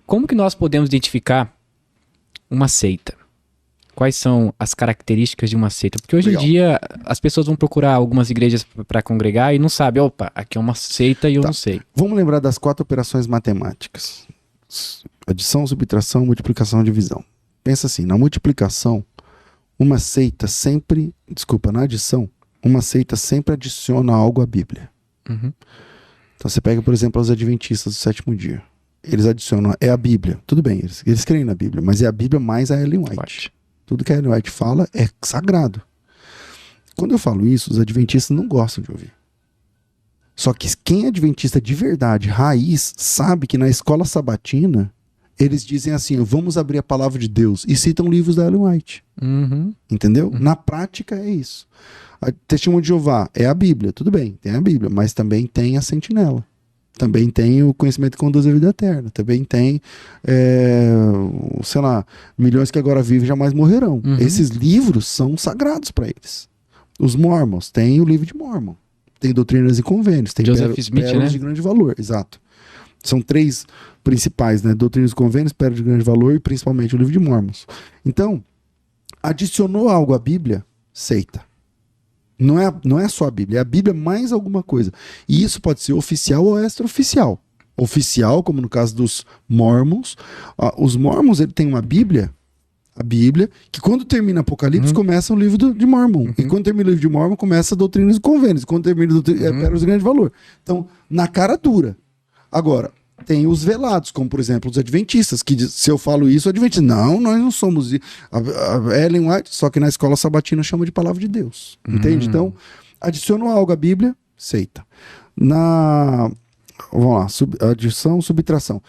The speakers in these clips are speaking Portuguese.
Como que nós podemos identificar uma seita? Quais são as características de uma seita? Porque hoje em dia as pessoas vão procurar algumas igrejas para congregar e não sabem, opa, aqui é uma seita e eu não sei. Vamos lembrar das 4 operações matemáticas. Adição, subtração, multiplicação e divisão. Pensa assim, na multiplicação, uma seita sempre, na adição, uma seita sempre adiciona algo à Bíblia. Uhum. Então você pega, por exemplo, os adventistas do 7º dia. Eles adicionam, é a Bíblia. Tudo bem, eles creem na Bíblia, mas é a Bíblia mais a Ellen White. Tudo que a Ellen White fala é sagrado. Quando eu falo isso, os adventistas não gostam de ouvir. Só que quem é adventista de verdade, raiz, sabe que na escola sabatina, eles dizem assim, vamos abrir a palavra de Deus, e citam livros da Ellen White. Uhum. Entendeu? Na prática é isso. A Testemunho de Jeová é a Bíblia, tudo bem, tem a Bíblia, mas também tem a Sentinela. Também tem o conhecimento que conduz a vida eterna. Também tem, sei lá, milhões que agora vivem jamais morrerão. Uhum. Esses livros são sagrados para eles. Os Mormons têm o livro de Mormon. Tem Doutrinas e Convênios. Tem Joseph Smith, pérolas né? de grande valor. Exato. São 3 principais, né? Doutrinas e Convênios, Pérolas de grande valor e principalmente o livro de Mormons. Então, adicionou algo à Bíblia, seita. Não é só a Bíblia, é a Bíblia mais alguma coisa. E isso pode ser oficial ou extraoficial. Oficial, como no caso dos Mormons. Os Mormons, ele tem uma Bíblia, a Bíblia, que quando termina Apocalipse, começa o livro de Mormon. E quando termina o livro de Mormon, começa Doutrinas e Convênios. Quando termina Pérolas de grande valor. Então, na cara dura. Agora, tem os velados, como por exemplo os adventistas, que se eu falo isso, o adventista, não, nós não somos. A Ellen White, só que na escola sabatina chama de palavra de Deus. Entende? Então, adiciona algo à Bíblia, seita. Vamos lá, adição, subtração.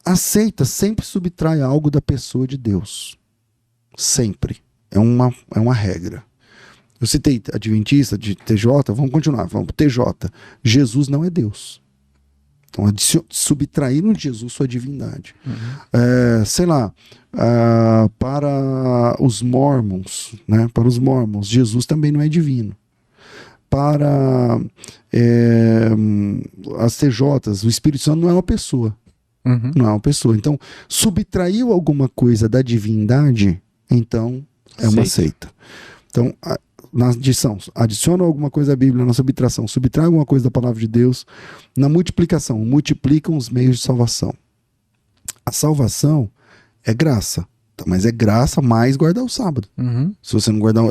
A seita sempre subtrai algo da pessoa de Deus. Sempre. É uma regra. Eu citei adventista, de TJ, vamos continuar, vamos pro TJ. Jesus não é Deus. Então, subtraíram de Jesus sua divindade. Sei lá, para os Mormons, né? Para os Mormons, Jesus também não é divino. Para as TJs, o Espírito Santo não é uma pessoa. Não é uma pessoa. Então, subtraiu alguma coisa da divindade, então é uma seita. Então, na adição, adiciona alguma coisa à Bíblia, na subtração, subtrai alguma coisa da palavra de Deus, na multiplicação, multiplicam os meios de salvação. A salvação é graça, mas é graça mais guardar o sábado. Se você não guardar,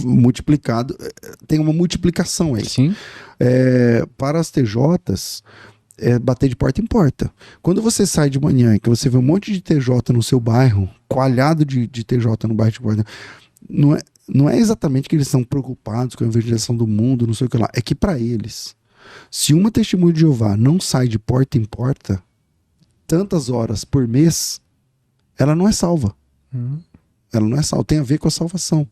multiplicado, tem uma multiplicação aí. Sim. Para as TJs, é bater de porta em porta. Quando você sai de manhã e que você vê um monte de TJ no seu bairro, coalhado de TJ no bairro de porta, não é exatamente que eles estão preocupados com a evangelização do mundo, não sei o que lá. É que para eles, se uma Testemunha de Jeová não sai de porta em porta, tantas horas por mês, ela não é salva. Ela não é salva. Tem a ver com a salvação.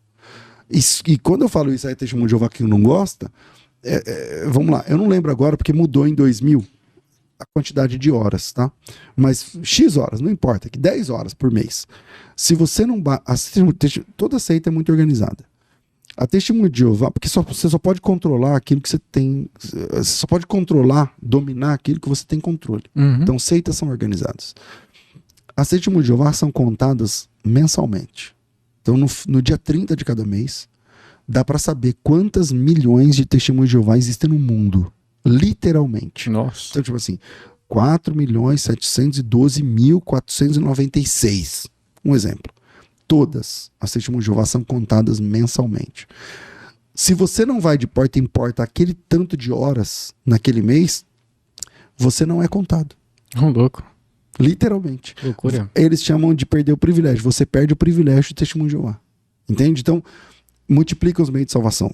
E quando eu falo isso aí, Testemunha de Jeová que não gosta, vamos lá, eu não lembro agora porque mudou em 2000 a quantidade de horas, tá? Mas X horas, não importa, que 10 horas por mês. Se você não... Toda seita é muito organizada. A Testemunha de Jeová, porque você só pode controlar aquilo que você tem... Você só pode controlar, dominar aquilo que você tem controle. Então, seitas são organizadas. As Testemunhas de Jeová são contadas mensalmente. Então, no dia 30 de cada mês, dá para saber quantas milhões de Testemunhas de Jeová existem no mundo. Literalmente. Nossa. Então, tipo assim, 4.712.496. Um exemplo. Todas as Testemunhas de Jeová são contadas mensalmente. Se você não vai de porta em porta aquele tanto de horas naquele mês, você não é contado. Louco. Literalmente. Loucura. Eles chamam de perder o privilégio. Você perde o privilégio de Testemunho de Jeová. Entende? Então, multiplica os meios de salvação.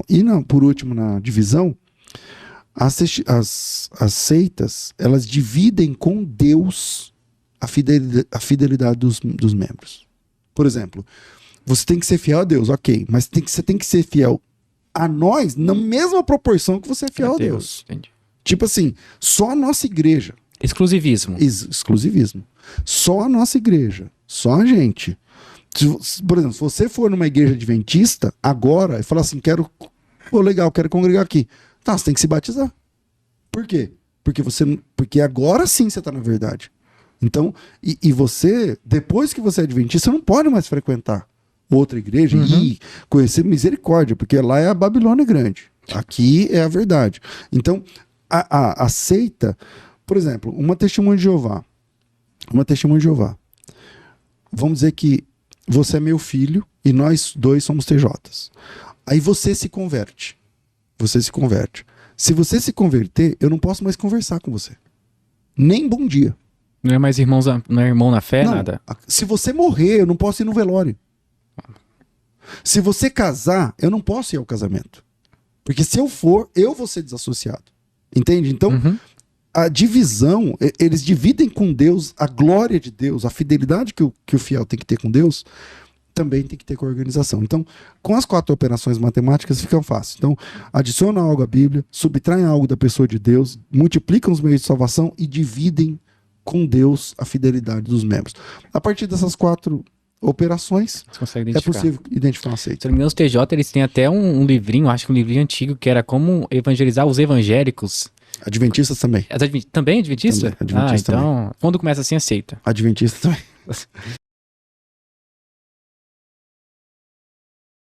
E, por último, na divisão, as seitas, elas dividem com Deus a fidelidade dos membros. Por exemplo, você tem que ser fiel a Deus, ok, mas você tem que ser fiel a nós na mesma proporção que você é fiel a Deus. Entendi. Tipo assim, só a nossa igreja. Exclusivismo. Exclusivismo. Só a nossa igreja, só a gente. Por exemplo, se você for numa igreja adventista agora e falar assim, quero congregar aqui. Tá, você tem que se batizar. Por quê? Porque agora sim você está na verdade. Então, e você, depois que você é adventista, você não pode mais frequentar outra igreja e conhecer misericórdia, porque lá é a Babilônia grande. Aqui é a verdade. Então, a seita, por exemplo, uma testemunha de Jeová. Vamos dizer que você é meu filho e nós dois somos TJs. Aí você se converte. Se você se converter, eu não posso mais conversar com você. Nem bom dia. Não é mais não é irmão na fé, Não, nada? se você morrer, eu não posso ir no velório. Se você casar, eu não posso ir ao casamento. Porque se eu for, eu vou ser desassociado. Entende? Então, a divisão, eles dividem com Deus a glória de Deus, a fidelidade que o fiel tem que ter com Deus, também tem que ter com a organização. Então, com as 4 operações matemáticas fica fácil. Então, adicionam algo à Bíblia, subtraem algo da pessoa de Deus, multiplicam os meios de salvação e dividem com Deus a fidelidade dos membros. A partir dessas 4 operações, é possível identificar uma seita. Se não me engano, os TJ, eles têm até um livrinho, acho que um livrinho antigo, que era como evangelizar os evangélicos. Adventistas também. Também adventista? Também, adventista então, também. quando começa assim, aceita. Adventista também.